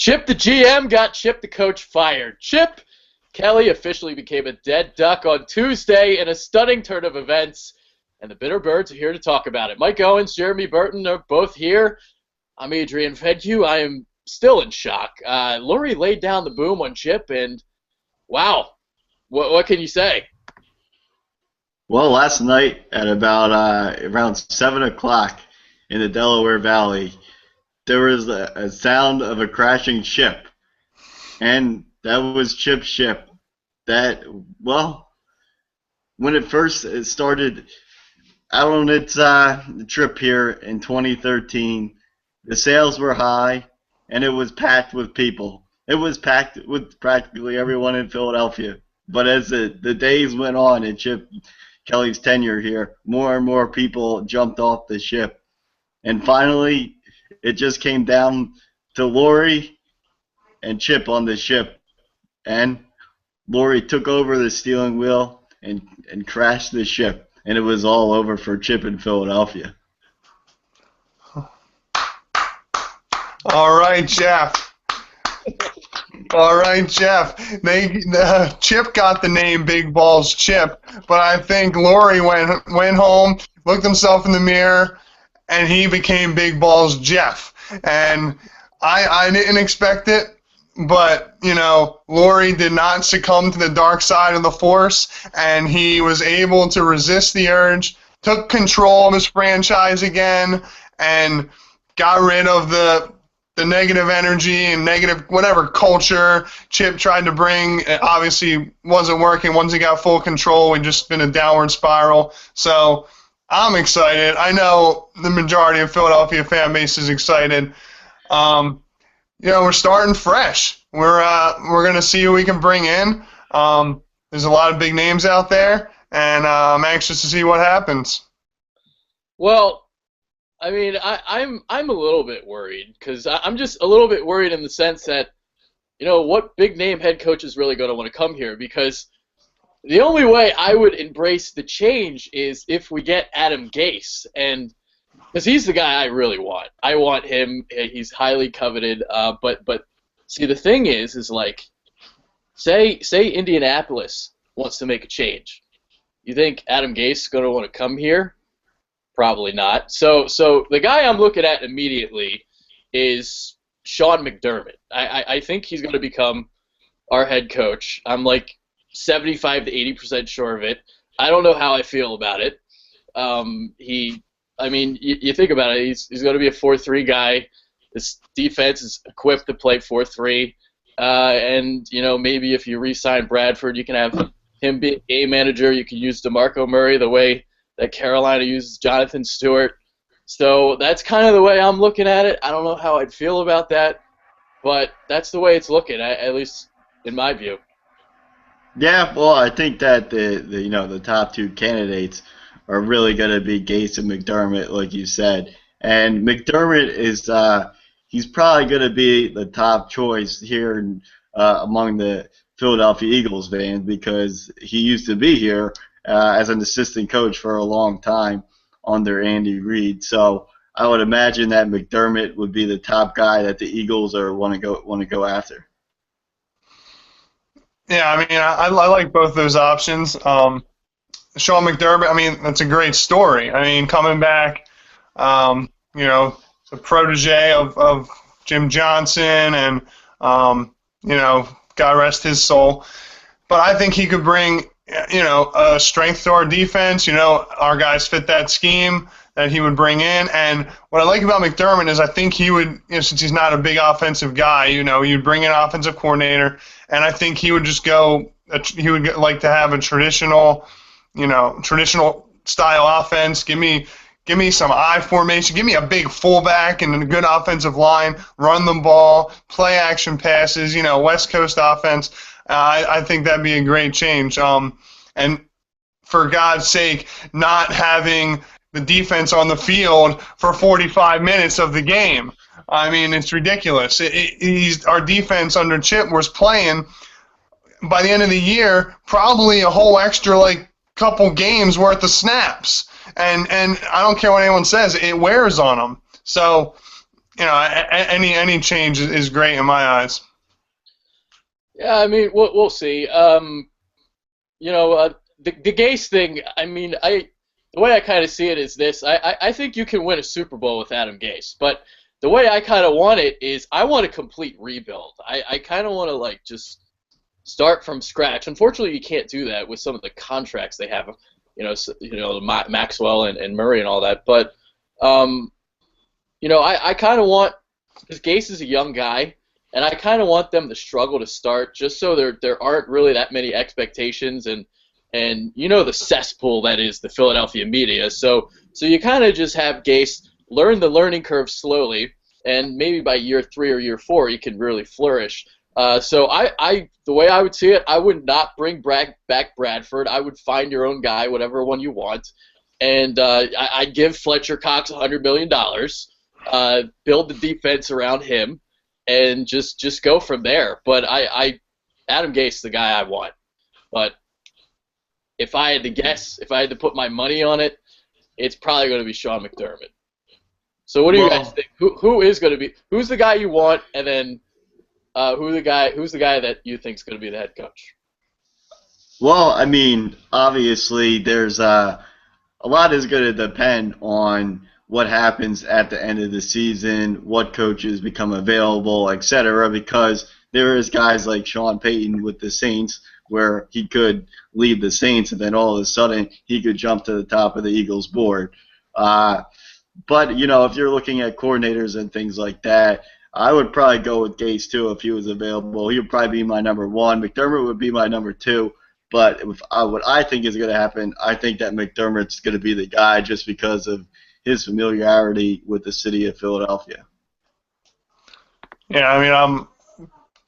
Chip the GM got Chip the coach fired. Chip Kelly officially became a dead duck on Tuesday in a stunning turn of events, and the Bitter Birds are here to talk about it. Mike Owens, Jeremy Burton are both here. I'm Adrian Fedke. I am still in shock. Lurie laid down the boom on Chip, and wow, what can you say? Well, last night at about around 7 o'clock in the Delaware Valley, there was a sound of a crashing ship, and that was Chip's ship. That, well, when it first started out on its trip here in 2013, the sales were high, and it was packed with people. It was packed with practically everyone in Philadelphia. But as the days went on in Chip Kelly's tenure here, more and more people jumped off the ship. And finally, it just came down to Lurie and Chip on the ship. And Lurie took over the steering wheel and crashed the ship. And it was all over for Chip in Philadelphia. All right, Jeff. All right, Jeff. Chip got the name Big Balls Chip, but I think Lurie went home, looked himself in the mirror, and he became Big Balls Jeff. And I didn't expect it, but, you know, Lurie did not succumb to the dark side of the Force, and he was able to resist the urge, took control of his franchise again, and got rid of the negative energy and negative whatever culture Chip tried to bring. It obviously wasn't working. Once he got full control, we'd just been a downward spiral. So I'm excited. I know the majority of Philadelphia fan base is excited. You know, we're starting fresh. We're going to see who we can bring in. There's a lot of big names out there, and I'm anxious to see what happens. Well, I mean, I'm a little bit worried because I'm just a little bit worried in the sense that, you know, what big name head coach is really going to want to come here? Because the only way I would embrace the change is if we get Adam Gase, and because he's the guy I really want. I want him. He's highly coveted. But see, the thing is like, say Indianapolis wants to make a change. You think Adam Gase is going to want to come here? Probably not. So the guy I'm looking at immediately is Sean McDermott. I think he's going to become our head coach. I'm like 75 to 80% sure of it. I don't know how I feel about it. I mean, you think about it. He's going to be a 4-3 guy. This defense is equipped to play 4-3. And, you know, maybe if you re-sign Bradford, you can have him be a game manager. You can use DeMarco Murray the way that Carolina uses Jonathan Stewart. So that's kind of the way I'm looking at it. I don't know how I'd feel about that, but that's the way it's looking, at least in my view. Yeah, well, I think that the top two candidates are really going to be Gase and McDermott, like you said. And McDermott is he's probably going to be the top choice here among the Philadelphia Eagles fans because he used to be here as an assistant coach for a long time under Andy Reid. So I would imagine that McDermott would be the top guy that the Eagles want to go after. Yeah, I mean, I like both those options. Sean McDermott, I mean, that's a great story. I mean, coming back, you know, the protege of Jim Johnson and, you know, God rest his soul. But I think he could bring, you know, strength to our defense. You know, our guys fit that scheme that he would bring in. And what I like about McDermott is I think he would, you know, since he's not a big offensive guy, you know, you'd bring in an offensive coordinator, and I think he would just go, he would like to have a traditional style offense. Give me some I formation. Give me a big fullback and a good offensive line. Run the ball, play action passes. You know, West Coast offense. I think that'd be a great change. And for God's sake, not having the defense on the field for 45 minutes of the game. I mean, it's ridiculous. Our defense under Chip was playing, by the end of the year, probably a whole extra, like, couple games worth of snaps. And I don't care what anyone says, it wears on them. So any change is great in my eyes. Yeah, I mean, we'll see. The Gase thing. I mean, the way I kind of see it is this. I think you can win a Super Bowl with Adam Gase, but the way I kind of want it is I want a complete rebuild. I kind of want to just start from scratch. Unfortunately, you can't do that with some of the contracts they have. Maxwell and Murray and all that. But I kind of want, because Gase is a young guy, and I kind of want them to struggle to start, just so there aren't really that many expectations and the cesspool that is the Philadelphia media. So you kind of just have Gase learn the learning curve slowly, and maybe by year 3 or year 4 he can really flourish. So the way I would see it, I would not bring back Bradford. I would find your own guy, whatever one you want, and I'd give Fletcher Cox $100 million, build the defense around him, and just go from there. But Adam Gase is the guy I want. But if I had to guess, if I had to put my money on it, it's probably going to be Sean McDermott. So what do you guys think? Who is going to be? Who's the guy you want, and then who's the guy that you think is going to be the head coach? Well, I mean, obviously, there's a lot is going to depend on what happens at the end of the season, what coaches become available, etc. Because there is guys like Sean Payton with the Saints, where he could leave the Saints and then all of a sudden he could jump to the top of the Eagles board. But if you're looking at coordinators and things like that, I would probably go with Gase too if he was available. He would probably be my number 1. McDermott would be my number 2. But what I think is going to happen, I think that McDermott's going to be the guy just because of his familiarity with the city of Philadelphia. Yeah, I mean, I'm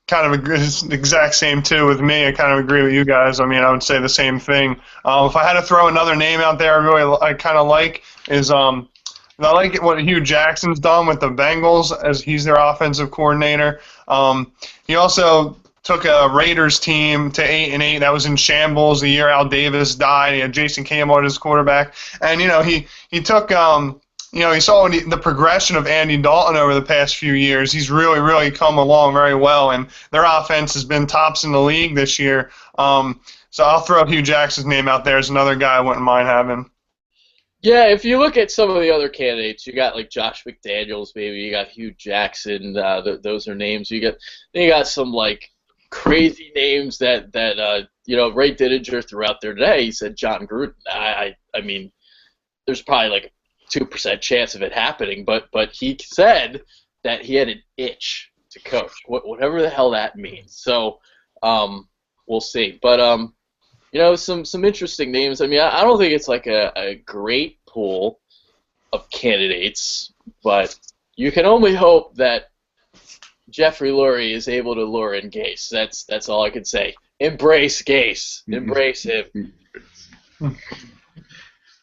kind of the exact same too with me. I kind of agree with you guys. I mean, I would say the same thing. If I had to throw another name out there, I kind of like is I like what Hugh Jackson's done with the Bengals as he's their offensive coordinator. He also took a Raiders team to 8-8. That was in shambles the year Al Davis died. He had Jason Campbell as quarterback, and he took he saw the progression of Andy Dalton over the past few years. He's really, really come along very well, and their offense has been tops in the league this year. So I'll throw Hugh Jackson's name out there as another guy I wouldn't mind having. Yeah, if you look at some of the other candidates, you got like Josh McDaniels, maybe you got Hugh Jackson. Those are names. You got some like crazy names that Ray Didinger threw out there today. He said John Gruden. I mean, there's probably like 2% chance of it happening, but he said that he had an itch to coach, whatever the hell that means. So we'll see. But some interesting names. I mean, I don't think it's like a great pool of candidates, but you can only hope that Jeffrey Lurie is able to lure in Gase. That's all I can say. Embrace Gase. Embrace him.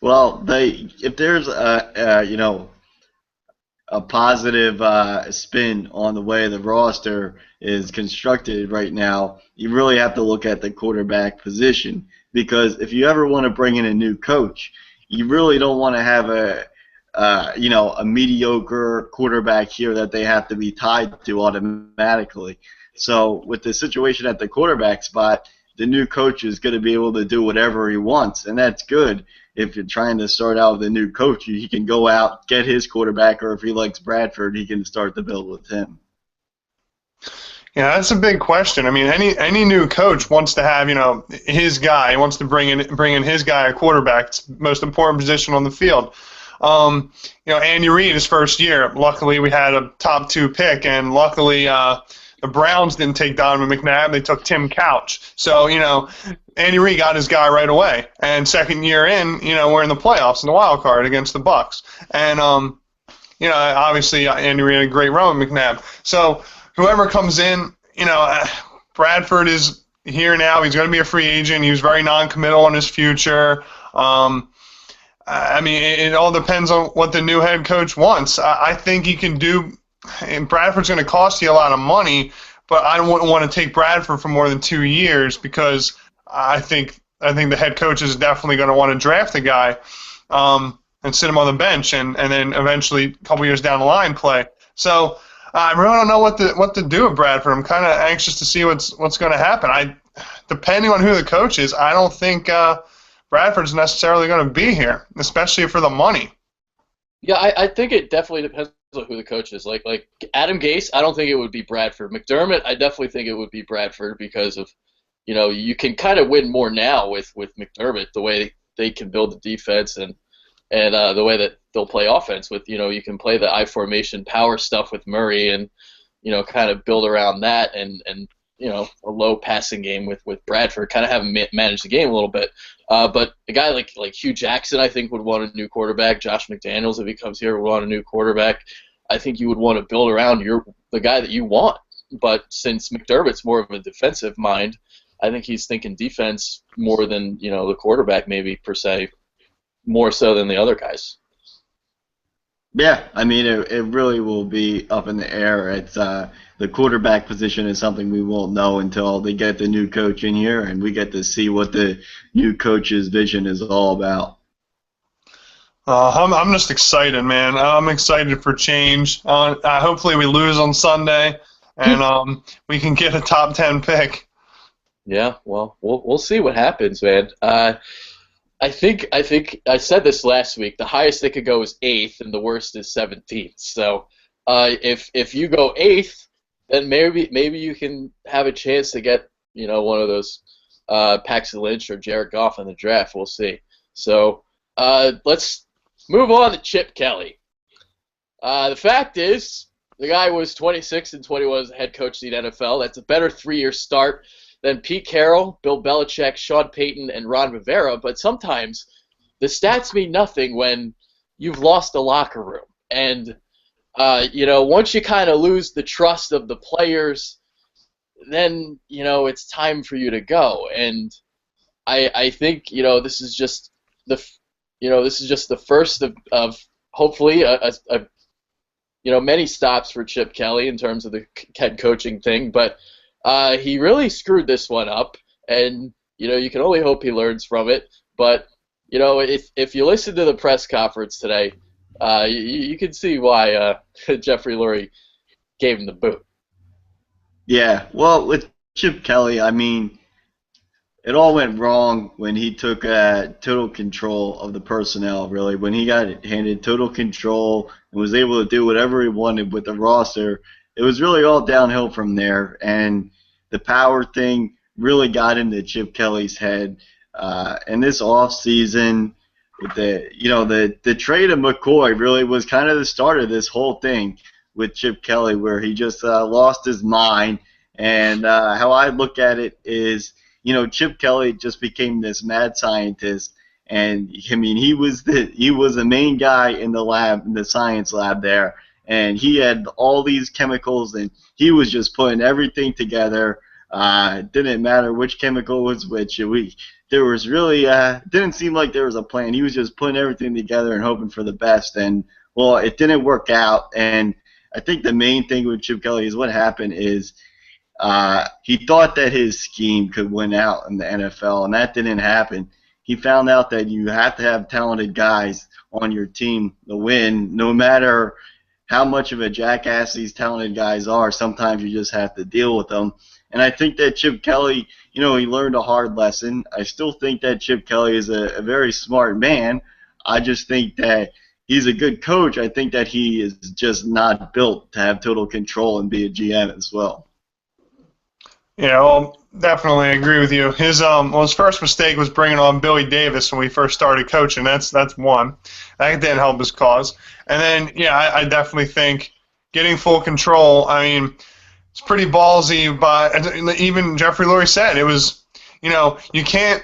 Well, if there's a positive spin on the way the roster is constructed right now, you really have to look at the quarterback position, because if you ever want to bring in a new coach, you really don't want to have a mediocre quarterback here that they have to be tied to automatically. So with the situation at the quarterback spot, the new coach is going to be able to do whatever he wants, and that's good. If you're trying to start out with a new coach, he can go out, get his quarterback, or if he likes Bradford, he can start the build with him. Yeah, that's a big question. I mean, any new coach wants to have, his guy. He wants to bring in his guy, a quarterback. It's the most important position on the field. Andy Reid, his first year, luckily we had a top 2 pick, and luckily the Browns didn't take Donovan McNabb. They took Tim Couch. So, Andy Reid got his guy right away. And second year in, we're in the playoffs in the wild card against the Bucs. And, obviously Andy Reid had a great run with McNabb. So whoever comes in, Bradford is here now. He's going to be a free agent. He was very non-committal on his future. I mean, it all depends on what the new head coach wants. I think he can do, and Bradford's going to cost you a lot of money, but I wouldn't want to take Bradford for more than 2 years, because I think the head coach is definitely going to want to draft a guy and sit him on the bench and then eventually a couple years down the line play. So I really don't know what to do with Bradford. I'm kind of anxious to see what's going to happen. Depending on who the coach is, I don't think Bradford's necessarily going to be here, especially for the money. Yeah, I think it definitely depends on who the coach is. Like Adam Gase, I don't think it would be Bradford. McDermott, I definitely think it would be Bradford because of, you can kind of win more now with McDermott, the way they can build the defense and the way that they'll play offense with, you can play the I formation power stuff with Murray and, kind of build around that and a low passing game with Bradford, kind of have him manage the game a little bit. But a guy like Hugh Jackson, I think, would want a new quarterback. Josh McDaniels, if he comes here, would want a new quarterback. I think you would want to build around the guy that you want. But since McDermott's more of a defensive mind, I think he's thinking defense more than the quarterback, maybe per se, more so than the other guys. Yeah, I mean, it really will be up in the air. It's the quarterback position is something we won't know until they get the new coach in here and we get to see what the new coach's vision is all about. I'm just excited, man. I'm excited for change. Hopefully we lose on Sunday and we can get a top 10 pick. Yeah, well, we'll see what happens, man. I think I said this last week. The highest they could go is 8th, and the worst is 17th. So, if you go 8th, then maybe you can have a chance to get one of those Paxton Lynch or Jared Goff in the draft. We'll see. So, let's move on to Chip Kelly. The fact is, the guy was 26 and 21 as a head coach in the NFL. That's a better 3-year start than Pete Carroll, Bill Belichick, Sean Payton, and Ron Rivera, but sometimes the stats mean nothing when you've lost a locker room. And, once you kind of lose the trust of the players, then, it's time for you to go. And I think, this is just the first of hopefully many stops for Chip Kelly in terms of the head coaching thing, but he really screwed this one up, and you can only hope he learns from it. But if you listen to the press conference today, you can see why Jeffrey Lurie gave him the boot. Yeah, well, with Chip Kelly, I mean, it all went wrong when he took total control of the personnel. Really, when he got handed total control and was able to do whatever he wanted with the roster. It was really all downhill from there, and the power thing really got into Chip Kelly's head. And this offseason, with the trade of McCoy really was kind of the start of this whole thing with Chip Kelly, where he just lost his mind. And how I look at it is, Chip Kelly just became this mad scientist. And I mean, he was the main guy in the lab, in the science lab there. And he had all these chemicals, and he was just putting everything together. Didn't matter which chemical was which. There was really didn't seem like there was a plan. He was just putting everything together and hoping for the best. And well, it didn't work out. And I think the main thing with Chip Kelly is what happened is he thought that his scheme could win out in the NFL, and that didn't happen. He found out that you have to have talented guys on your team to win, no matter how much of a jackass these talented guys are. Sometimes you just have to deal with them. And I think that Chip Kelly, he learned a hard lesson. I still think that Chip Kelly is a very smart man. I just think that he's a good coach. I think that he is just not built to have total control and be a GM as well. Yeah, well, definitely agree with you. His first mistake was bringing on Billy Davis when we first started coaching. That's one. That didn't help his cause. And then, yeah, I definitely think getting full control, I mean, it's pretty ballsy, but even Jeffrey Lurie said it was, you can't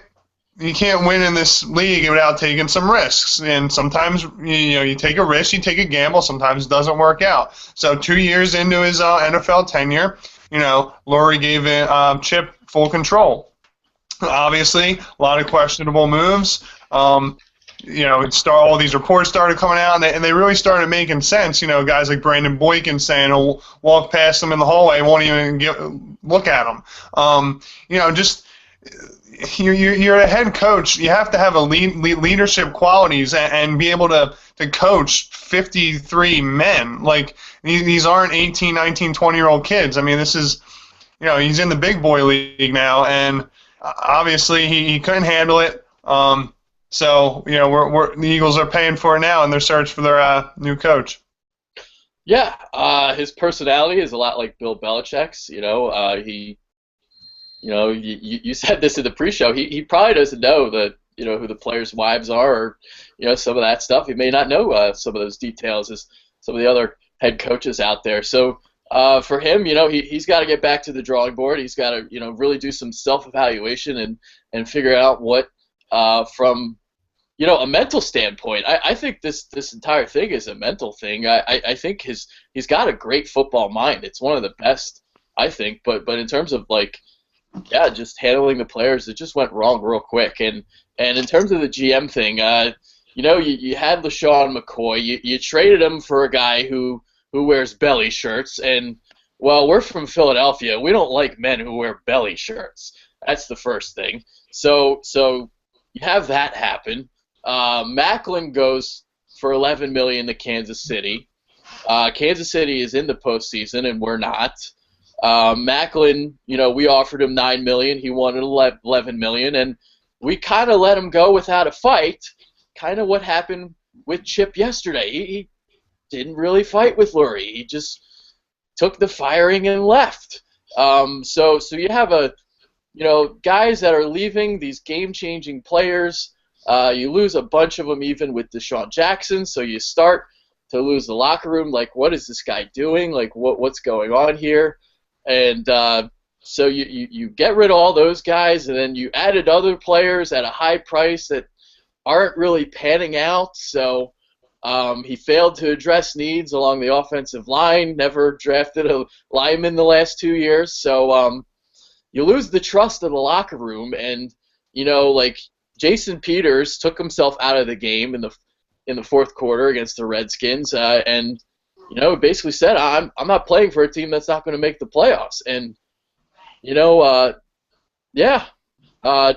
win in this league without taking some risks. And sometimes, you take a risk, you take a gamble, sometimes it doesn't work out. So 2 years into his NFL tenure, Lurie gave Chip full control. Obviously, a lot of questionable moves. All these reports started coming out, and they really started making sense. Guys like Brandon Boykin saying, walk past them in the hallway, won't even look at them. you're a head coach. You have to have a leadership qualities and be able to coach 53 men. Like, these aren't 18, 19, 20-year-old kids. I mean, this is, he's in the big boy league now, and obviously he couldn't handle it. So the Eagles are paying for it now in their search for their new coach. Yeah, his personality is a lot like Bill Belichick's. You said this in the pre-show. He probably doesn't know who the players' wives are, or some of that stuff. He may not know some of those details as some of the other head coaches out there. So for him, he's got to get back to the drawing board. He's got to really do some self-evaluation and figure out what from a mental standpoint. I think this entire thing is a mental thing. I think he's got a great football mind. It's one of the best, I think. But in terms of just handling the players, it just went wrong real quick. And in terms of the GM thing, you had LaShawn McCoy. You traded him for a guy who wears belly shirts. And, well, we're from Philadelphia. We don't like men who wear belly shirts. That's the first thing. So you have that happen. Maclin goes for $11 million to Kansas City. Kansas City is in the postseason, and we're not. Maclin, we offered him $9 million. He wanted $11 million, and we kind of let him go without a fight. Kind of what happened with Chip yesterday. He didn't really fight with Lurie. He just took the firing and left. So you have guys that are leaving, these game-changing players. You lose a bunch of them even with Deshaun Jackson, so you start to lose the locker room. Like, what is this guy doing? Like, what's going on here? And so you get rid of all those guys, and then you added other players at a high price that aren't really panning out. So he failed to address needs along the offensive line, never drafted a lineman the last 2 years. So you lose the trust of the locker room, and Jason Peters took himself out of the game in the fourth quarter against the Redskins, and basically said, I'm not playing for a team that's not going to make the playoffs. And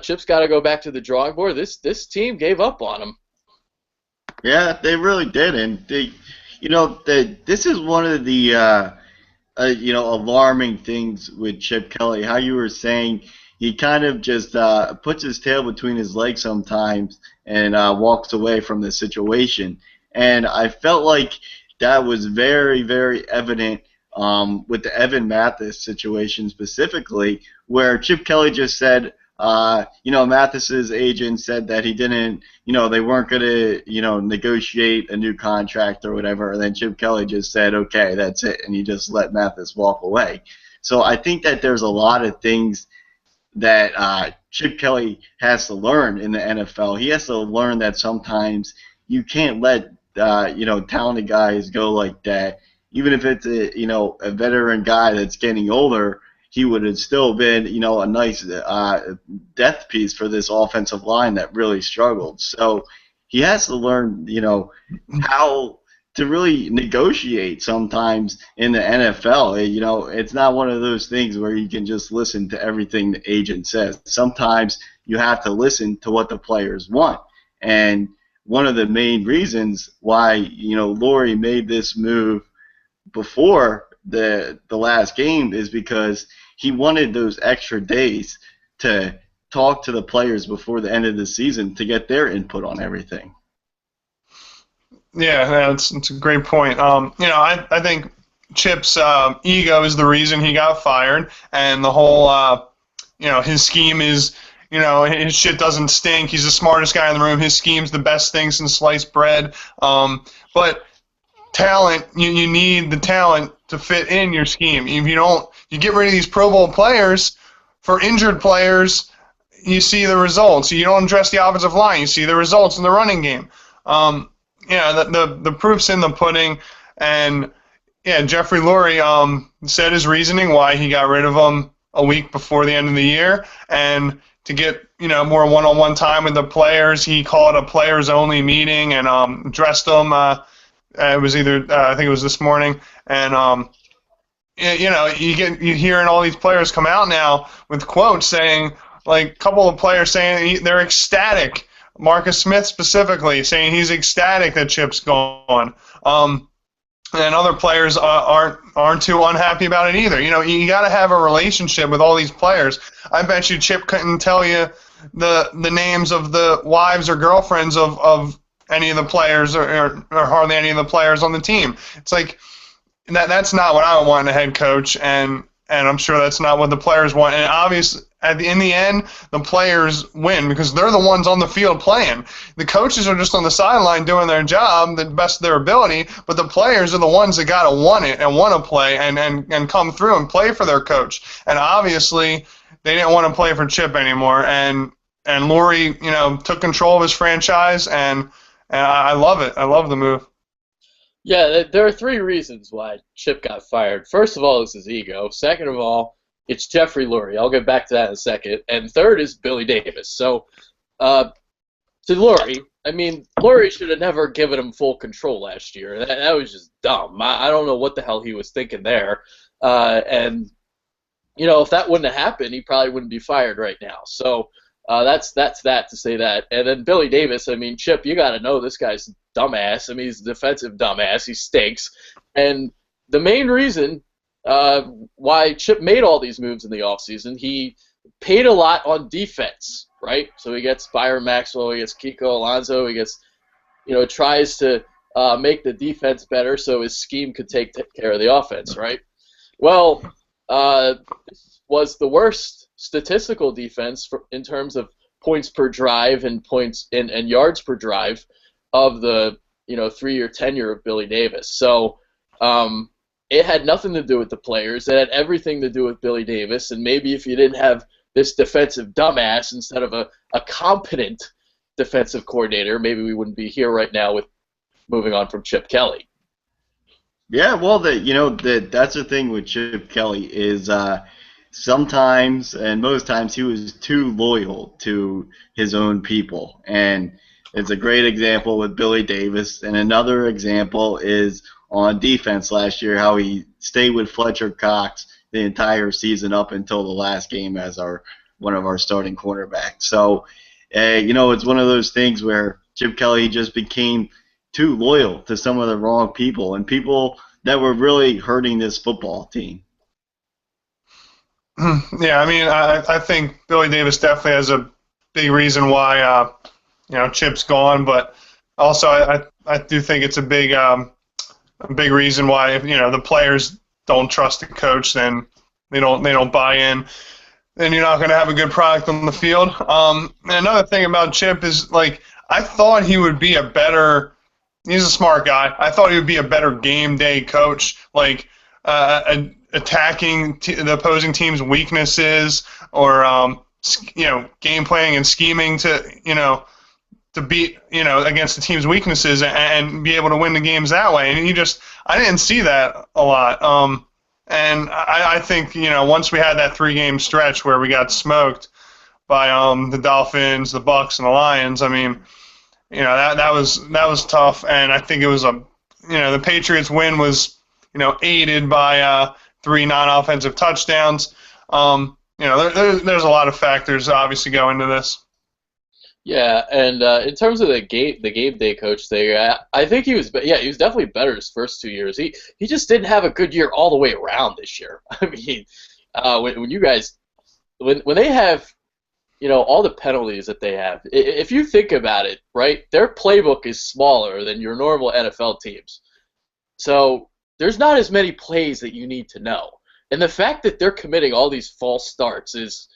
Chip's got to go back to the drawing board. This team gave up on him. Yeah, they really did, and this is one of the alarming things with Chip Kelly. How you were saying, he kind of just puts his tail between his legs sometimes and walks away from the situation. And I felt like that was very, very evident with the Evan Mathis situation specifically, where Chip Kelly just said, Mathis's agent said that he didn't, they weren't going to, negotiate a new contract or whatever. And then Chip Kelly just said, okay, that's it. And he just let Mathis walk away. So I think that there's a lot of things that Chip Kelly has to learn in the NFL. He has to learn that sometimes you can't let talented guys go like that. Even if it's a veteran guy that's getting older, he would have still been a nice death piece for this offensive line that really struggled. So he has to learn how to really negotiate sometimes in the NFL. It's not one of those things where you can just listen to everything the agent says. Sometimes you have to listen to what the players want. And one of the main reasons why, Lurie made this move before the last game is because he wanted those extra days to talk to the players before the end of the season to get their input on everything. Yeah, it's a great point. I think Chip's ego is the reason he got fired, and the whole, his scheme is, his shit doesn't stink. He's the smartest guy in the room. His scheme's the best thing since sliced bread. But talent, you need the talent to fit in your scheme. If you get rid of these Pro Bowl players for injured players, you see the results. You don't address the offensive line, you see the results in the running game. The proof's in the pudding, and Jeffrey Lurie said his reasoning why he got rid of him a week before the end of the year, and to get more one-on-one time with the players, he called a players-only meeting and addressed them. It was either I think it was this morning, and you're hearing all these players come out now with quotes saying, like a couple of players saying they're ecstatic. Marcus Smith specifically saying he's ecstatic that Chip's gone. And other players aren't too unhappy about it either. You know, you got to have a relationship with all these players. I bet you Chip couldn't tell you the names of the wives or girlfriends of any of the players or hardly any of the players on the team. It's like that's not what I want in a head coach, and I'm sure that's not what the players want. And obviously, in the end, the players win because they're the ones on the field playing. The coaches are just on the sideline doing their job the best of their ability, but the players are the ones that got to want it and want to play and come through and play for their coach. And obviously, they didn't want to play for Chip anymore. And Lurie, you know, took control of his franchise, and I love it. I love the move. Yeah, there are three reasons why Chip got fired. First of all, it's his ego. Second of all, it's Jeffrey Lurie. I'll get back to that in a second. And third is Billy Davis. So, to Lurie, I mean, Lurie should have never given him full control last year. That was just dumb. I don't know what the hell he was thinking there. And, you know, if that wouldn't have happened, he probably wouldn't be fired right now. So, that's that to say that. And then Billy Davis, I mean, Chip, you got to know this guy's a dumbass. I mean, he's a defensive dumbass. He stinks. And the main reason why Chip made all these moves in the offseason, he paid a lot on defense, right? So he gets Byron Maxwell, he gets Kiko Alonso, he gets, you know, tries to make the defense better so his scheme could take care of the offense, right? Well, this was the worst statistical defense in terms of points per drive and points and yards per drive of the, you know, 3-year tenure of Billy Davis. So it had nothing to do with the players. It had everything to do with Billy Davis. And maybe if you didn't have this defensive dumbass instead of a competent defensive coordinator, maybe we wouldn't be here right now with moving on from Chip Kelly. Yeah, well, that's the thing with Chip Kelly is sometimes and most times he was too loyal to his own people. And it's a great example with Billy Davis. And another example is on defense last year, how he stayed with Fletcher Cox the entire season up until the last game as one of our starting cornerbacks. So, it's one of those things where Chip Kelly just became too loyal to some of the wrong people and people that were really hurting this football team. Yeah, I mean, I think Billy Davis definitely has a big reason why Chip's gone, but also I do think it's a big reason why if the players don't trust the coach, then they don't buy in, then you're not going to have a good product on the field. And another thing about Chip is, like, I thought he would be he's a smart guy. I thought he would be a better game day coach, like attacking the opposing team's weaknesses or game planning and scheming to beat against the team's weaknesses and be able to win the games that way. And I didn't see that a lot. And I think once we had that 3-game stretch where we got smoked by the Dolphins, the Bucs, and the Lions, I mean, that was tough. And I think it was the Patriots win was aided by 3 non-offensive touchdowns. There's a lot of factors obviously go into this. Yeah, and in terms of the game day coach thing, I think he was definitely better his first 2 years. He just didn't have a good year all the way around this year. I mean, when you guys when they have all the penalties that they have, if you think about it, right, their playbook is smaller than your normal NFL teams. So there's not as many plays that you need to know. And the fact that they're committing all these false starts is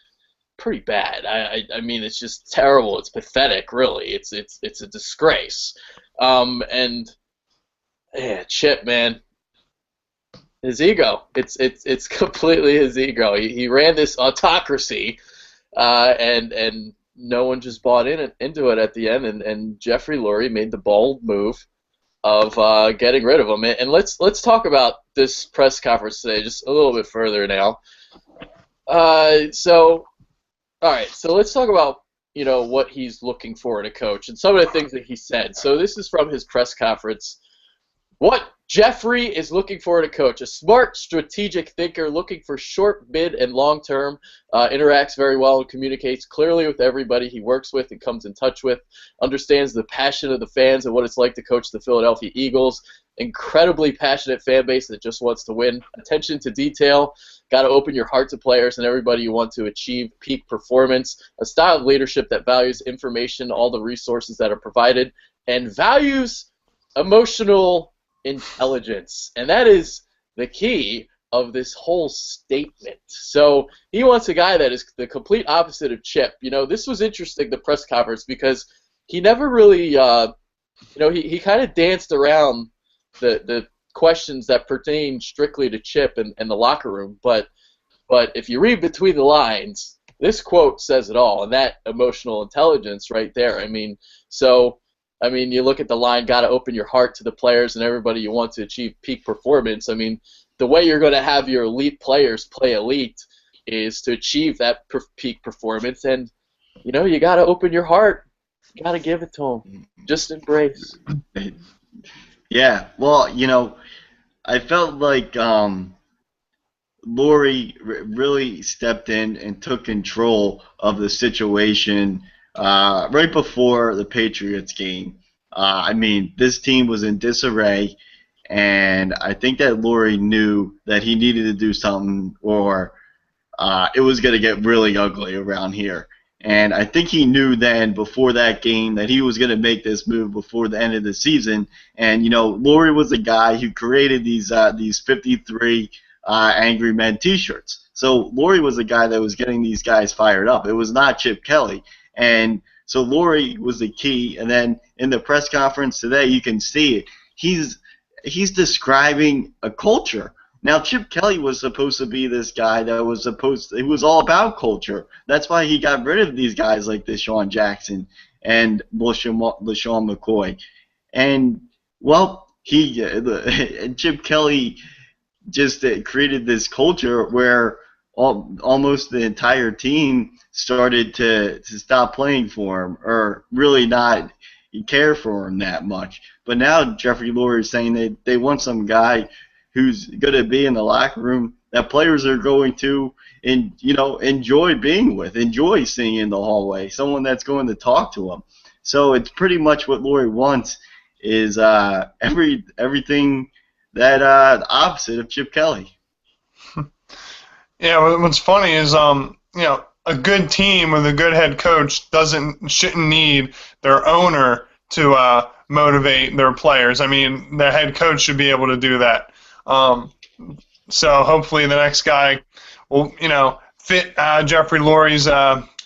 pretty bad. I mean, it's just terrible. It's pathetic, really. It's a disgrace. And yeah, Chip, man, his ego. It's completely his ego. He ran this autocracy, and no one just bought into it at the end. And Jeffrey Lurie made the bold move of getting rid of him. And let's talk about this press conference today just a little bit further now. All right, so let's talk about what he's looking for in a coach and some of the things that he said. So this is from his press conference What Jeffrey is looking for in a coach: a smart, strategic thinker, looking for short, mid, and long-term, interacts very well and communicates clearly with everybody he works with and comes in touch with, understands the passion of the fans and what it's like to coach the Philadelphia Eagles. Incredibly passionate fan base that just wants to win. Attention to detail. Got to open your heart to players and everybody you want to achieve peak performance. A style of leadership that values information, all the resources that are provided, and values emotional intelligence. And that is the key of this whole statement. So he wants a guy that is the complete opposite of Chip. You know, this was interesting, the press conference, because he never really, he kind of danced around the questions that pertain strictly to Chip and the locker room. But if you read between the lines, this quote says it all, and that emotional intelligence right there. I mean, you look at the line, got to open your heart to the players and everybody you want to achieve peak performance. I mean, the way you're going to have your elite players play elite is to achieve that peak performance, and, you got to open your heart. You got to give it to them. Just embrace. Yeah, well, I felt like Lurie really stepped in and took control of the situation right before the Patriots game. This team was in disarray, and I think that Lurie knew that he needed to do something, or it was going to get really ugly around here. And I think he knew then, before that game, that he was going to make this move before the end of the season. And, Lurie was the guy who created these 53 Angry Men T-shirts. So Lurie was the guy that was getting these guys fired up. It was not Chip Kelly. And so Lurie was the key. And then in the press conference today, you can see it. He's describing a culture. Now, Chip Kelly was supposed to be this guy that was it was all about culture. That's why he got rid of these guys like Deshaun Jackson and LaShawn McCoy. And, well, Chip Kelly just created this culture where almost the entire team started to stop playing for him, or really not care for him that much. But now Jeffrey Lurie is saying that they want some guy who's going to be in the locker room that players are going to enjoy being with, enjoy seeing in the hallway, someone that's going to talk to them. So it's pretty much what Lurie wants is everything that opposite of Chip Kelly. Yeah, what's funny is a good team with a good head coach shouldn't need their owner to motivate their players. I mean, their head coach should be able to do that. So hopefully the next guy will, fit Jeffrey Lurie's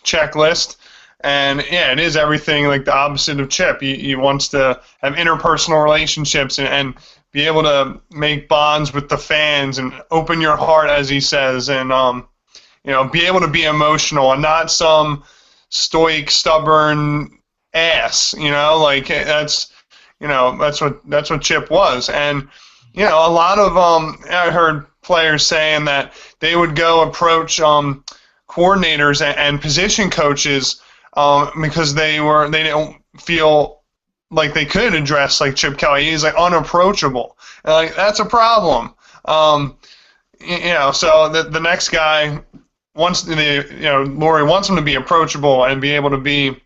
checklist. And yeah, it is everything like the opposite of Chip. He wants to have interpersonal relationships and be able to make bonds with the fans and open your heart, as he says, and be able to be emotional and not some stoic, stubborn ass. That's what Chip was. And a lot of I heard players saying that they would go approach coordinators and position coaches because they didn't feel like they could address like Chip Kelly. He's like unapproachable, and that's a problem. So the next guy wants Lurie wants him to be approachable and be able to be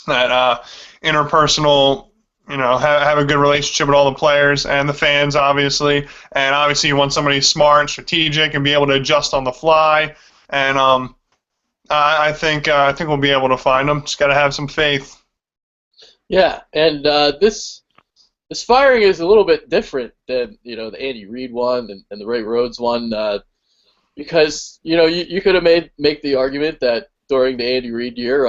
that interpersonal. Have a good relationship with all the players and the fans, obviously. And obviously you want somebody smart, strategic, and be able to adjust on the fly. And I think we'll be able to find them. Just got to have some faith. Yeah, and this firing is a little bit different than the Andy Reid one and the Ray Rhodes one, because you could have make the argument that during the Andy Reid year,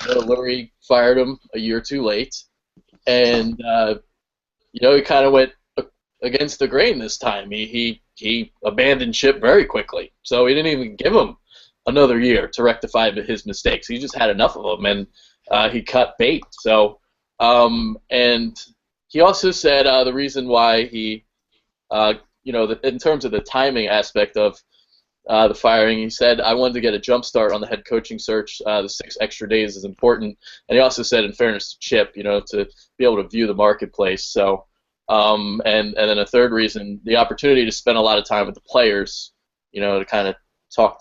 Lurie fired him a year too late. And he kind of went against the grain this time. He abandoned ship very quickly, so he didn't even give him another year to rectify his mistakes. He just had enough of them, and he cut bait. So, and he also said the reason why he, in terms of the timing aspect of the firing, he said, I wanted to get a jump start on the head coaching search. The 6 extra days is important. And he also said, in fairness to Chip, to be able to view the marketplace. So, and then a third reason, the opportunity to spend a lot of time with the players, to kind of talk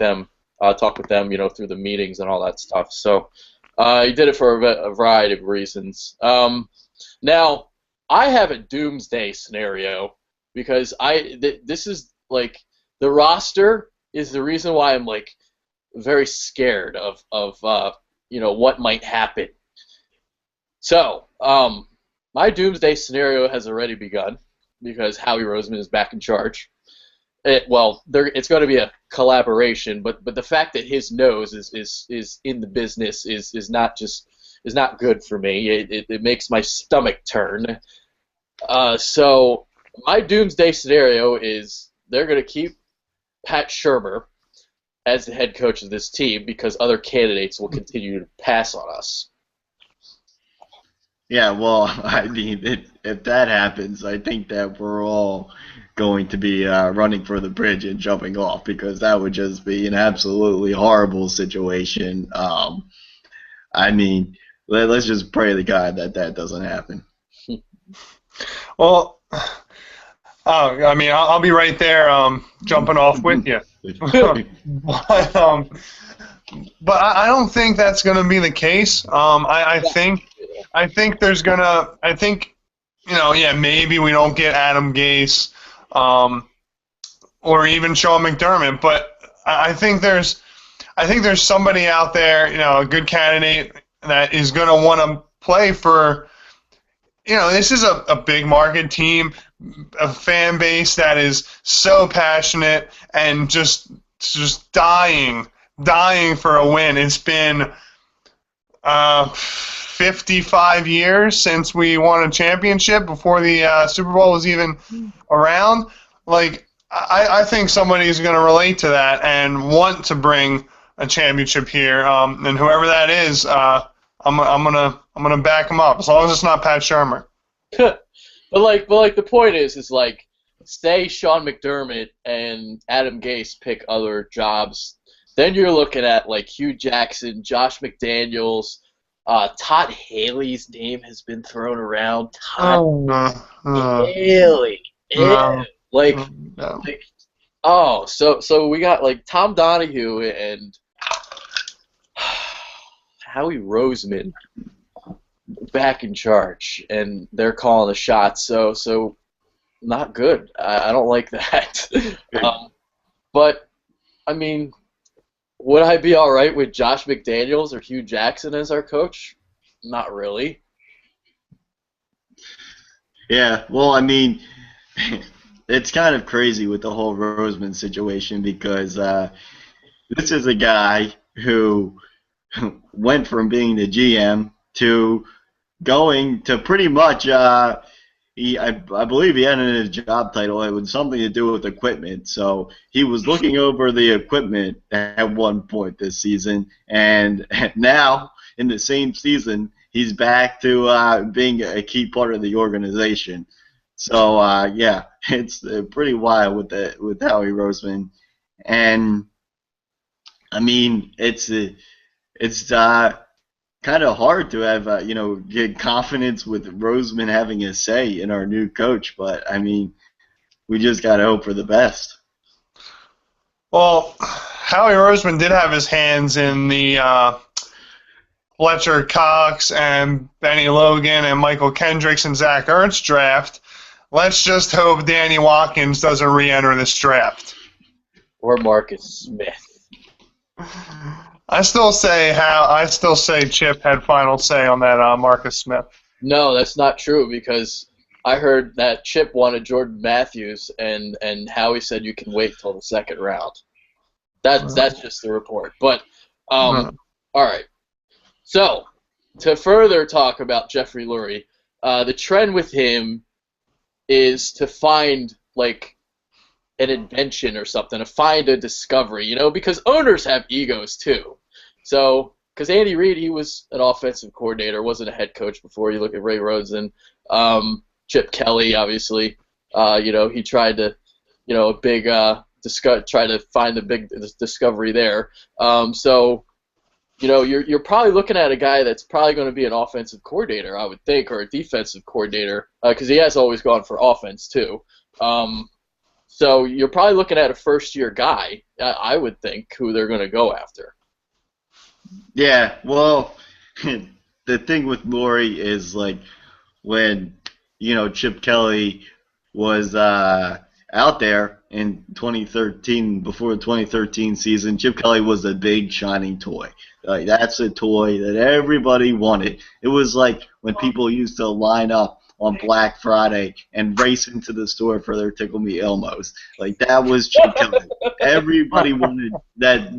with them, through the meetings and all that stuff. So he did it for a variety of reasons. Now, I have a doomsday scenario because this is like the roster is the reason why I'm like very scared of what might happen. So, my doomsday scenario has already begun because Howie Roseman is back in charge. It's going to be a collaboration, but the fact that his nose is in the business is not good for me. It makes my stomach turn. So my doomsday scenario is they're going to keep Pat Shurmur as the head coach of this team because other candidates will continue to pass on us. Yeah, well, I mean, if that happens, I think that we're all going to be running for the bridge and jumping off because that would just be an absolutely horrible situation. I mean, let's just pray to God that doesn't happen. Well, I mean, I'll be right there jumping off with you. But I don't think that's going to be the case. I think there's gonna. I think maybe we don't get Adam Gase or even Sean McDermott, but I think there's somebody out there, a good candidate that is going to want to play for. This is a big market team, a fan base that is so passionate and just dying for a win. It's been 55 years since we won a championship before the Super Bowl was even around. Like, I think somebody's going to relate to that and want to bring a championship here. And whoever that is, I'm gonna back him up as long as it's not Pat Shurmur. but the point is like, say Sean McDermott and Adam Gase pick other jobs, then you're looking at like Hugh Jackson, Josh McDaniels, Todd Haley's name has been thrown around. Todd Haley, so we got like Tom Donahue and Howie Roseman back in charge, and they're calling the shots. So not good. I don't like that. But I mean, would I be all right with Josh McDaniels or Hugh Jackson as our coach? Not really. Yeah, well, I mean, it's kind of crazy with the whole Roseman situation because this is a guy who went from being the GM to going to pretty much, I believe he had in his job title, it was something to do with equipment. So he was looking over the equipment at one point this season, and now in the same season, he's back to being a key part of the organization. So yeah, it's pretty wild with Howie Roseman, and I mean it's kind of hard to have get confidence with Roseman having a say in our new coach, but I mean we just gotta hope for the best. Well, Howie Roseman did have his hands in the Fletcher Cox and Benny Logan and Michael Kendricks and Zach Ertz draft. Let's just hope Danny Watkins doesn't re-enter this draft. Or Marcus Smith. I still say Chip had final say on that Marcus Smith. No, that's not true because I heard that Chip wanted Jordan Matthews and Howie said you can wait till the second round. That's just the report. But all right. So to further talk about Jeffrey Lurie, the trend with him is to find like an invention or something, to find a discovery, because owners have egos too. So, because Andy Reid, he was an offensive coordinator, wasn't a head coach before. You look at Ray Rosen, Chip Kelly, obviously, he tried to, try to find the big discovery there. So you're probably looking at a guy that's probably going to be an offensive coordinator, I would think, or a defensive coordinator, because he has always gone for offense too. So you're probably looking at a first-year guy, I would think, who they're going to go after. Yeah, well, the thing with Lurie is like when Chip Kelly was out there in 2013, before the 2013 season, Chip Kelly was a big shining toy. Like that's a toy that everybody wanted. It was like when people used to line up on Black Friday and race into the store for their Tickle Me Elmos. Like that was Chip Kelly. Everybody wanted that,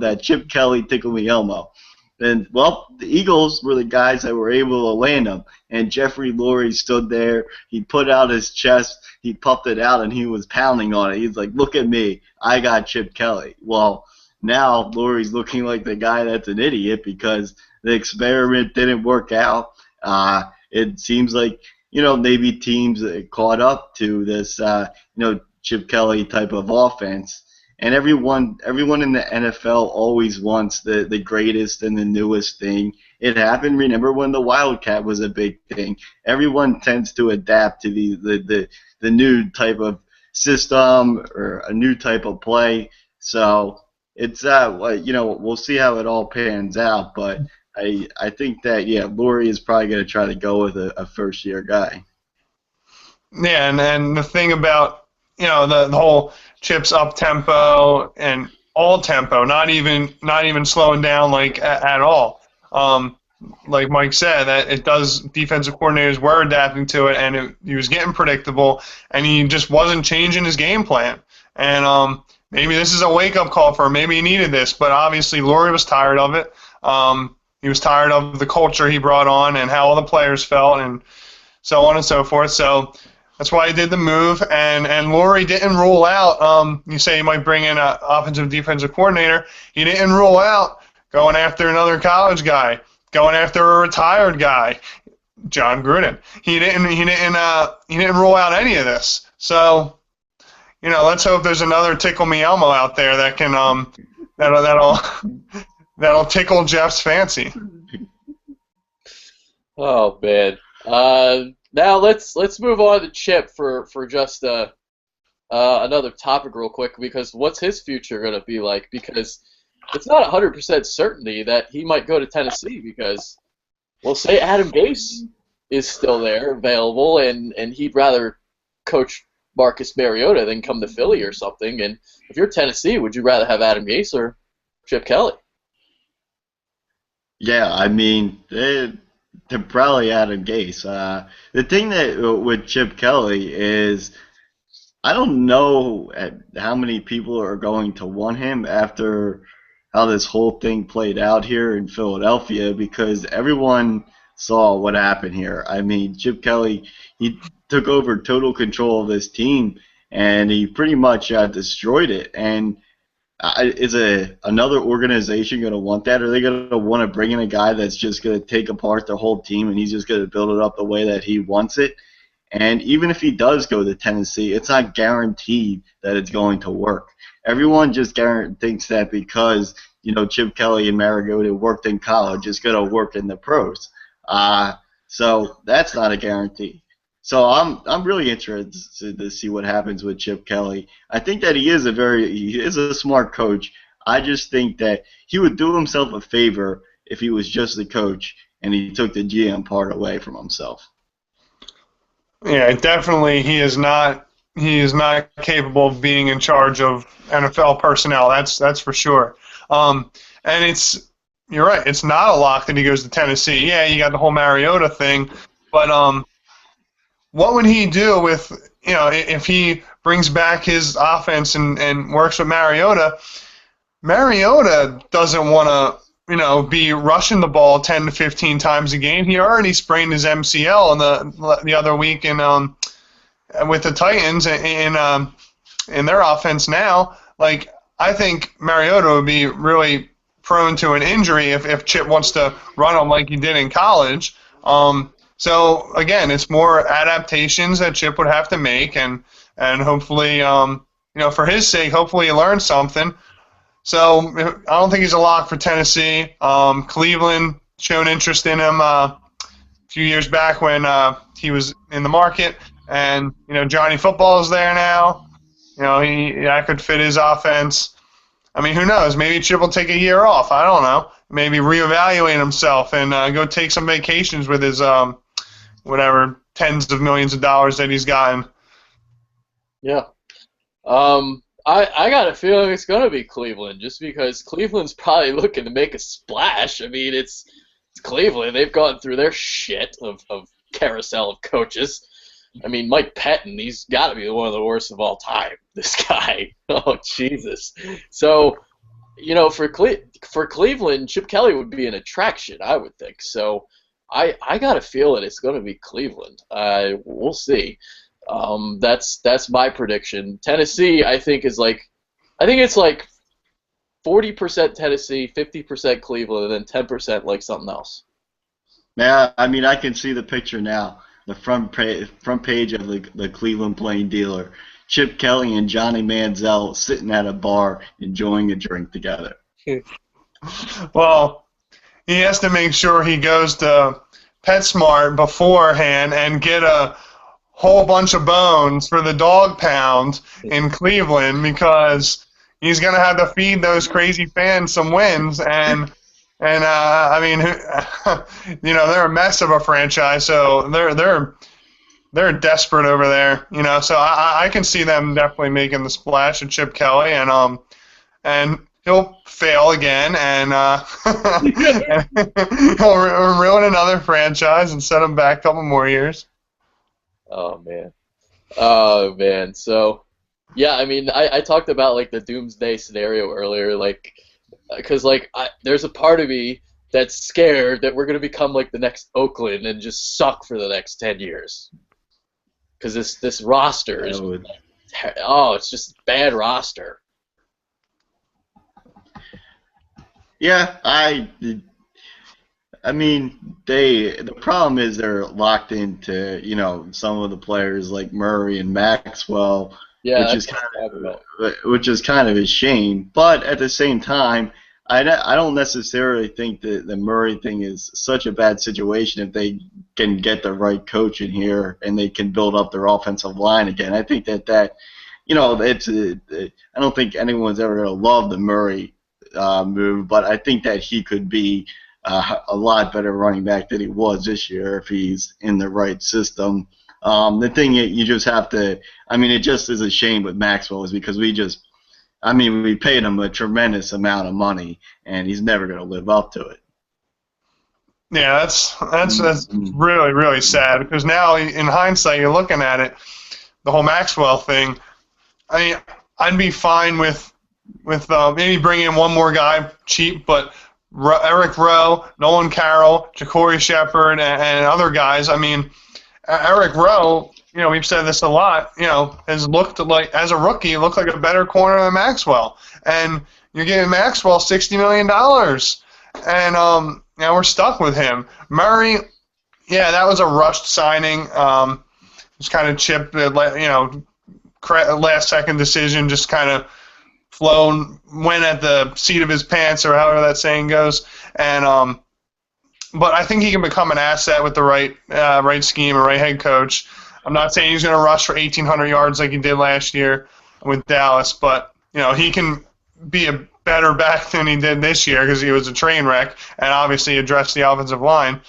that Chip Kelly Tickle Me Elmo. And, well, the Eagles were the guys that were able to land them. And Jeffrey Lurie stood there. He put out his chest. He puffed it out, and he was pounding on it. He's like, look at me. I got Chip Kelly. Well, now Lurie's looking like the guy that's an idiot because the experiment didn't work out. It seems like, maybe teams caught up to this, Chip Kelly type of offense. And everyone in the NFL always wants the greatest and the newest thing. It happened. Remember when the Wildcat was a big thing? Everyone tends to adapt to the new type of system or a new type of play. So it's we'll see how it all pans out. But I think that Lurie is probably going to try to go with a first year guy. Yeah, and the thing about the whole Chip's up tempo and all tempo, not even slowing down like at all. Like Mike said, that it does. Defensive coordinators were adapting to it, and he was getting predictable, and he just wasn't changing his game plan. And maybe this is a wake-up call for him. Maybe he needed this, but obviously Lurie was tired of it. He was tired of the culture he brought on and how all the players felt, and so on and so forth. So that's why he did the move, and Lurie didn't rule out. You say he might bring in an offensive defensive coordinator. He didn't rule out going after another college guy, going after a retired guy, John Gruden. He didn't rule out any of this. So, let's hope there's another Tickle Me Elmo out there that can that'll tickle Jeff's fancy. Oh man. Now let's move on to Chip for just another topic real quick, because what's his future going to be like? Because it's not 100% certainty that he might go to Tennessee, because, well, say Adam Gase is still there, available, and he'd rather coach Marcus Mariota than come to Philly or something. And if you're Tennessee, would you rather have Adam Gase or Chip Kelly? Yeah, I mean, they're probably Adam Gase. The thing that with Chip Kelly is I don't know how many people are going to want him after how this whole thing played out here in Philadelphia, because everyone saw what happened here. I mean, Chip Kelly, he took over total control of this team, and he pretty much destroyed it. And is another organization going to want that? Are they going to want to bring in a guy that's just going to take apart the whole team and he's just going to build it up the way that he wants it? And even if he does go to Tennessee, it's not guaranteed that it's going to work. Everyone just thinks that because Chip Kelly and Mariota worked in college, it's going to work in the pros. So that's not a guarantee. So I'm really interested to see what happens with Chip Kelly. I think that he is a smart coach. I just think that he would do himself a favor if he was just the coach and he took the GM part away from himself. Yeah, definitely he is not capable of being in charge of NFL personnel. That's for sure. And you're right, it's not a lock that he goes to Tennessee. Yeah, you got the whole Mariota thing, but what would he do with, if he brings back his offense and works with Mariota? Mariota doesn't want to, be rushing the ball 10 to 15 times a game. He already sprained his MCL the other week with the Titans in their offense now. Like, I think Mariota would be really prone to an injury if Chip wants to run him like he did in college. So again, it's more adaptations that Chip would have to make, and hopefully, for his sake, hopefully he learns something. So I don't think he's a lock for Tennessee. Cleveland shown interest in him a few years back when he was in the market, and Johnny Football is there now. That could fit his offense. I mean, who knows? Maybe Chip will take a year off. I don't know. Maybe reevaluate himself and go take some vacations with his whatever tens of millions of dollars that he's gotten. Yeah. I got a feeling it's going to be Cleveland, just because Cleveland's probably looking to make a splash. I mean, it's Cleveland. They've gone through their shit of carousel of coaches. I mean, Mike Pettin, he's got to be one of the worst of all time, this guy. Oh, Jesus. So, for Cleveland, Chip Kelly would be an attraction, I would think. So I got a feeling it's going to be Cleveland. We'll see. That's my prediction. Tennessee, I think it's like 40% Tennessee, 50% Cleveland, and then 10% like something else. Yeah, I mean, I can see the picture now. The front page of the Cleveland Plain Dealer. Chip Kelly and Johnny Manziel sitting at a bar enjoying a drink together. Well, he has to make sure he goes to PetSmart beforehand and get a whole bunch of bones for the dog pound in Cleveland, because he's going to have to feed those crazy fans some wins. And I mean, they're a mess of a franchise, so they're desperate over there. So I can see them definitely making the splash at Chip Kelly, and he'll fail again, and he'll ruin another franchise and set them back a couple more years. Oh man. So yeah, I mean, I talked about like the doomsday scenario earlier, like. Because there's a part of me that's scared that we're gonna become like the next Oakland and just suck for the next 10 years. Because this roster is, it's just bad roster. Yeah, I mean, the problem is they're locked into some of the players like Murray and Maxwell. Yeah, which is kind of a shame. But at the same time, I don't necessarily think that the Murray thing is such a bad situation if they can get the right coach in here and they can build up their offensive line again. I think that I don't think anyone's ever going to love the Murray move, but I think that he could be a lot better running back than he was this year if he's in the right system. The thing you just have to, I mean, it just is a shame with Maxwell is because we paid him a tremendous amount of money, and he's never going to live up to it. Yeah, that's really, really sad, because now in hindsight, you're looking at it, the whole Maxwell thing. I mean, I'd be fine with maybe bringing in one more guy cheap, but Eric Rowe, Nolan Carroll, Ja'Cory Shepherd, and other guys. I mean, Eric Rowe, we've said this a lot, has looked like, as a rookie, looked like a better corner than Maxwell. And you're giving Maxwell $60 million. And now we're stuck with him. Murray, yeah, that was a rushed signing. Just kind of chipped, last-second decision, just kind of went at the seat of his pants, or however that saying goes. And but I think he can become an asset with the right scheme and right head coach. I'm not saying he's going to rush for 1,800 yards like he did last year with Dallas, but he can be a better back than he did this year because he was a train wreck and obviously addressed the offensive line.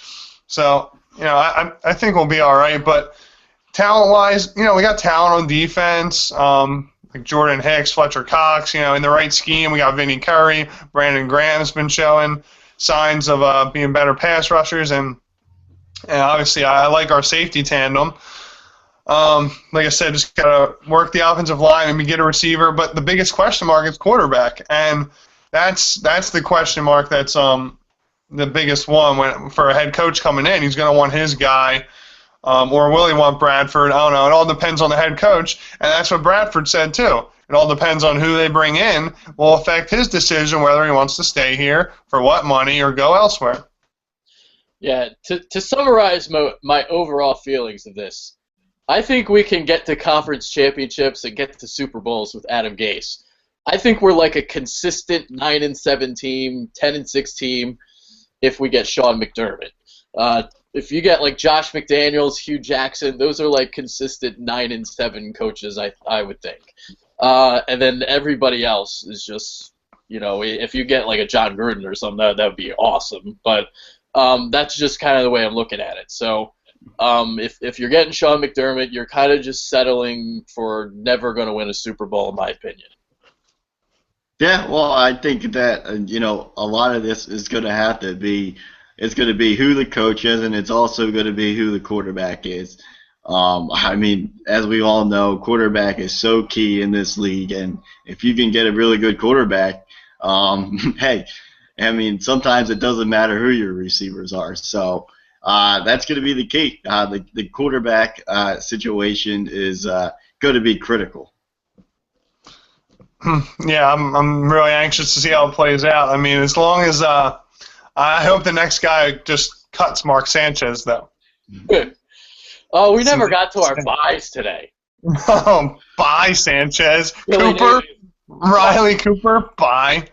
So I think we'll be all right. But talent-wise, we got talent on defense. Like Jordan Hicks, Fletcher Cox. In the right scheme, we got Vinny Curry. Brandon Graham's been showing signs of being better pass rushers, and obviously I like our safety tandem. Like I said, just gotta work the offensive line and get a receiver. But the biggest question mark is quarterback, and that's the question mark. That's the biggest one for a head coach coming in. He's gonna want his guy, or will he want Bradford? I don't know. It all depends on the head coach, and that's what Bradford said too. It all depends on who they bring in will affect his decision whether he wants to stay here, for what money, or go elsewhere. Yeah, to summarize my overall feelings of this, I think we can get to conference championships and get to Super Bowls with Adam Gase. I think we're like a consistent 9-7 team, 10-6 team if we get Sean McDermott. If you get like Josh McDaniels, Hugh Jackson, those are like consistent 9-7 coaches, I would think. And then everybody else is just, if you get like a John Gruden or something, that would be awesome. But that's just kind of the way I'm looking at it. So if you're getting Sean McDermott, you're kind of just settling for never going to win a Super Bowl, in my opinion. Yeah, well, I think that a lot of this is going to have to be. It's going to be who the coach is, and it's also going to be who the quarterback is. I mean, as we all know, quarterback is so key in this league, and if you can get a really good quarterback, hey, I mean, sometimes it doesn't matter who your receivers are. So that's going to be the key. The quarterback situation is going to be critical. Yeah, I'm really anxious to see how it plays out. I mean, as long as I hope the next guy just cuts Mark Sanchez, though. Oh, we never got to our buys today. Oh, bye, Sanchez. Billy Cooper, Davis. Riley Cooper, bye.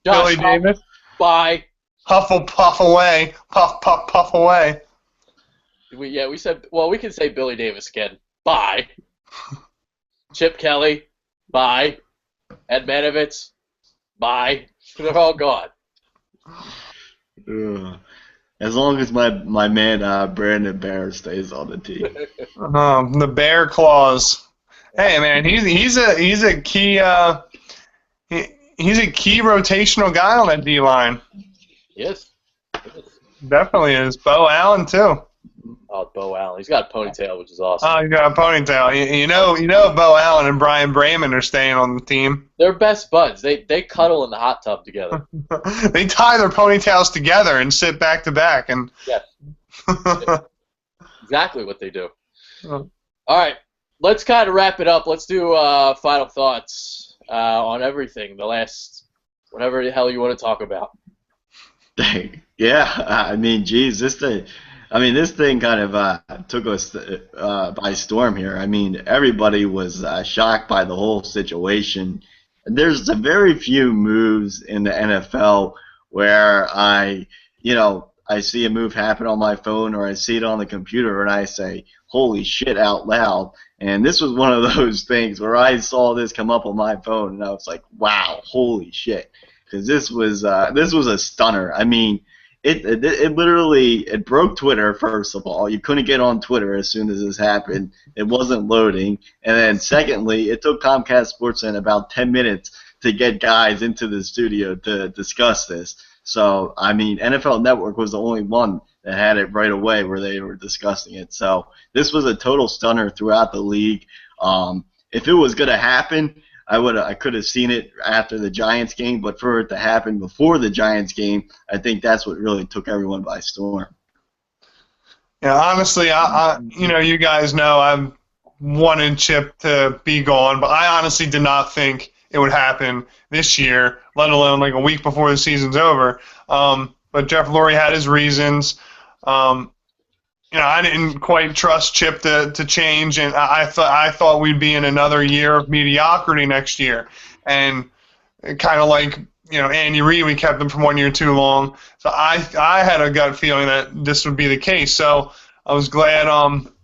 Josh Billy Davis, bye. puff away, puff away. We said, well, we can say Billy Davis again. Bye. Chip Kelly, bye. Ed Manovitz, bye. They're all gone. As long as my man Brandon Bear stays on the team. The Bear Claws. Hey man, he's a key he's a key rotational guy on that D line. Yes. Definitely is. Bo Allen too. Oh, Bo Allen. He's got a ponytail, which is awesome. Oh, he's got a ponytail. You know Bo Allen and Brian Brayman are staying on the team. They're best buds. They cuddle in the hot tub together. They tie their ponytails together and sit back to back. And yes. Exactly what they do. Oh. All right. Let's kind of wrap it up. Let's do final thoughts on everything. The last, whatever the hell you want to talk about. Yeah, I mean, geez, this thing kind of took us by storm here. I mean, everybody was shocked by the whole situation. There's very few moves in the NFL where I see a move happen on my phone or I see it on the computer and I say, holy shit, out loud. And this was one of those things where I saw this come up on my phone and I was like, wow, holy shit. Because this was a stunner. I mean, it literally broke Twitter, first of all. You couldn't get on Twitter as soon as this happened. It wasn't loading. And then secondly, it took Comcast Sportsnet about 10 minutes to get guys into the studio to discuss this. So, I mean, NFL Network was the only one that had it right away where they were discussing it. So this was a total stunner throughout the league. If it was going to happen, I could have seen it after the Giants game, but for it to happen before the Giants game, I think that's what really took everyone by storm. Yeah, honestly, you guys know I wanted Chip to be gone, but I honestly did not think it would happen this year, let alone like a week before the season's over. But Jeff Lurie had his reasons. I didn't quite trust Chip to change, and I thought we'd be in another year of mediocrity next year, and kind of like Andy Reid, we kept him for 1 year too long. So I had a gut feeling that this would be the case. So I was glad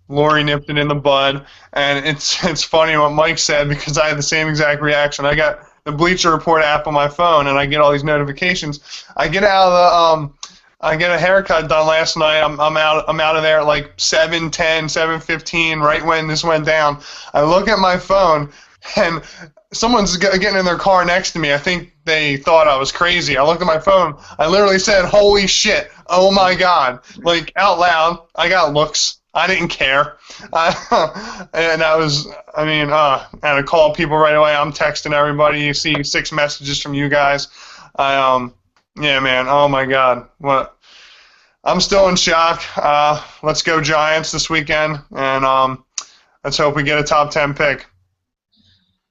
Lurie nipped it in the bud, and it's funny what Mike said because I had the same exact reaction. I got the Bleacher Report app on my phone, and I get all these notifications. I get out of the I get a haircut done last night. I'm out of there at like 7:10, 7:15, right when this went down. I look at my phone, and someone's getting in their car next to me. I think they thought I was crazy. I looked at my phone. I literally said, "Holy shit! Oh my god!" Like out loud. I got looks. I didn't care, and that was. And I called people right away. I'm texting everybody. You see 6 messages from you guys. Yeah, man. Oh, my God. What? I'm still in shock. Let's go Giants this weekend, and let's hope we get a top 10 pick.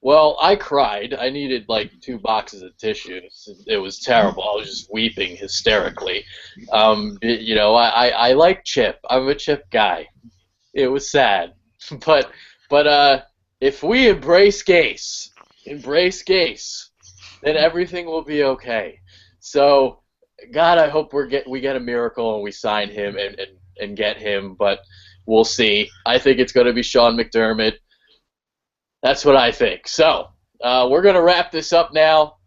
Well, I cried. I needed like 2 boxes of tissues. It was terrible. I was just weeping hysterically. I like Chip. I'm a Chip guy. It was sad. But if we embrace Gase, then everything will be okay. So, God, I hope we get a miracle and we sign him and get him, but we'll see. I think it's going to be Sean McDermott. That's what I think. So, we're going to wrap this up now.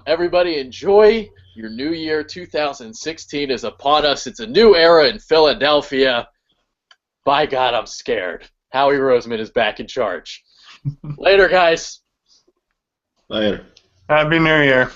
Everybody enjoy your new year. 2016 is upon us. It's a new era in Philadelphia. By God, I'm scared. Howie Roseman is back in charge. Later, guys. Later. Happy New Year.